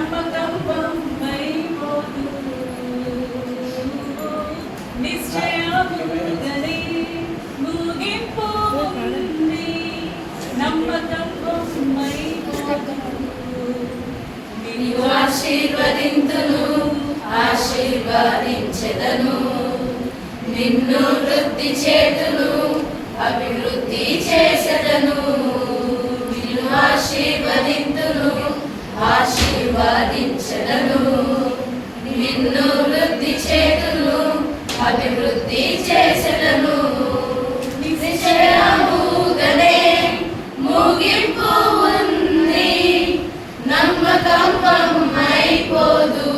నమ్మకం బొమ్మైపోదు నిశ్చయముగనే ముగింపు ఉంది నమ్మకం బొమ్మైపోదు నిన్ను ఆశీర్వదింతును ఆశీర్వదించెదను నిన్ను వృద్ధి చేతును అభివృద్ధి చేసెదను నిన్ను ఆశీర్వదింతును ఆశీర్వదించెదను నిన్ను వృద్ధి చేతును అభివృద్ధి చేసెదను నిశ్చయముగనే ముగింపు ఉంది నమ్మకం బొమ్మైపోదు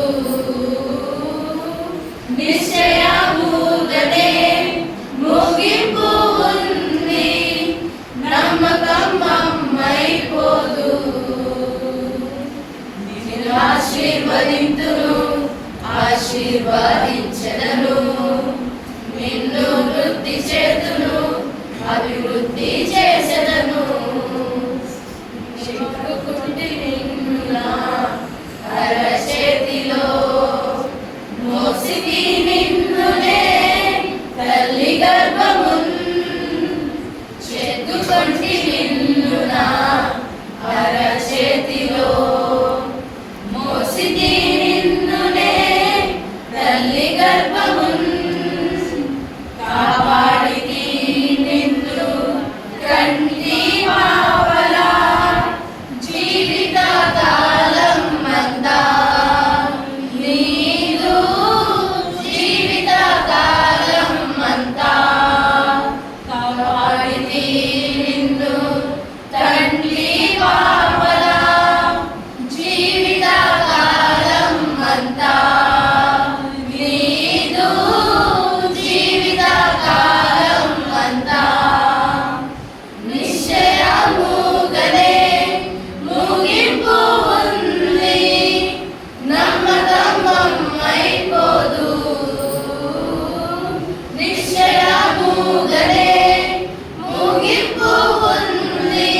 నిశ్చయముగనే ముగింపు ఉంది నమ్మకం బొమ్మైపోదు నిన్ను ఆశీర్వదింతును ఆశీర్వదించెదను నిన్ను వృద్ధి చేతును అభివృద్ధి చేసెదను చెక్కుకుంటి నిన్ను నా అరచేతిలో మోసితి నిన్నునే తల్లి గర్భమున్ చెక్కుకుంటి నిన్ను నా అరచేతిలో మోసితి నిన్నునే తల్లి గర్భమున్ కాపాడితి నిన్ను కంటి పాపలా జీవిత కాలం అంతా నీదు జీవిత కాలం అంతా కాపాడితి నిన్ను కంటి పాపలా జీవిత కాలం అంతా నీదు జీవిత కాలం అంతా నిశ్చయముగనే ముగింపు ఉంది నమ్మకం బొమ్మైపోదు నిశ్చయముగనే ముగింపు ఉంది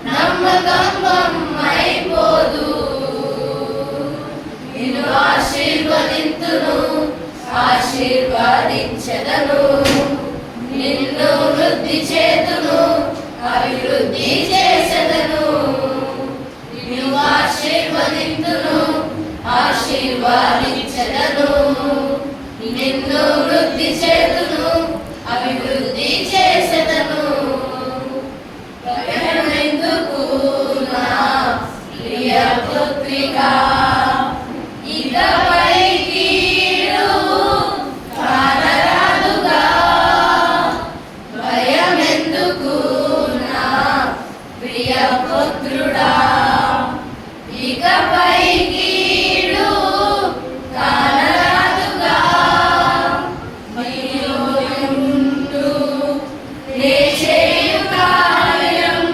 నమ్మకం బొమ్మైపోదు నిన్ను ఆశీర్వదింతును ఆశీర్వదించెదను నిన్ను వృద్ధి చేతును అభివృద్ధి చేసెదను నిన్ను ఆశీర్వదింతును ఆశీర్వదించెదను నిన్ను వృద్ధి చేతును అభివృద్ధి చేసెదను భయమెందుకు నా ప్రియ పుత్రిక ఇకపై కీడు కానరాదుగా భయమెందుకు నా ప్రియ పుత్రుడా ఇకపై కీడు కానరాదుగా నీవుండు నే చేయు కార్యం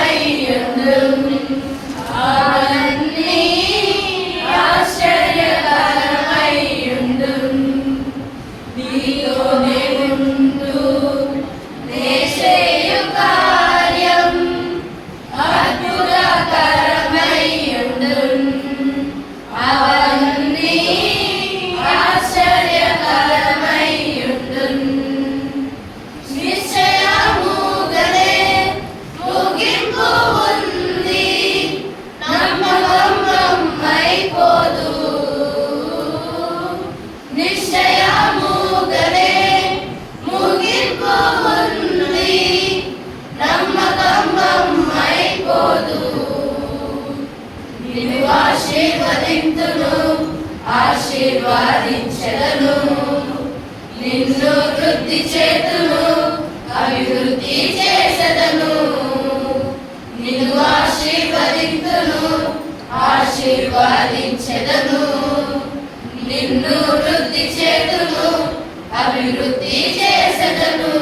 ఆశ్చర్యకరమైయుండును అవన్నీ ఆశ్చర్యకరమైయుండును నీతోనే ఉండు నే చేయు కార్యం అద్భుతకరమైయుండును అవన్నీ ఆశ్చర్యకరమైయుండును నిశ్చయముగనే ముగింపు ఉంది నమ్మకం బొమ్మైపోదు నిశ్చయముగనే ముగింపు ఉంది నమ్మకం బొమ్మైపోదు నిన్ను ఆశీర్వదింతును ఆశీర్వదించెదను నిన్ను వృద్ధి చేతును అభివృద్ధి చేసెదను నిన్ను ఆశీర్వదింతును ఆశీర్వదించెదను నిన్ను వృద్ధి చేతును అభివృద్ధి చేసెదను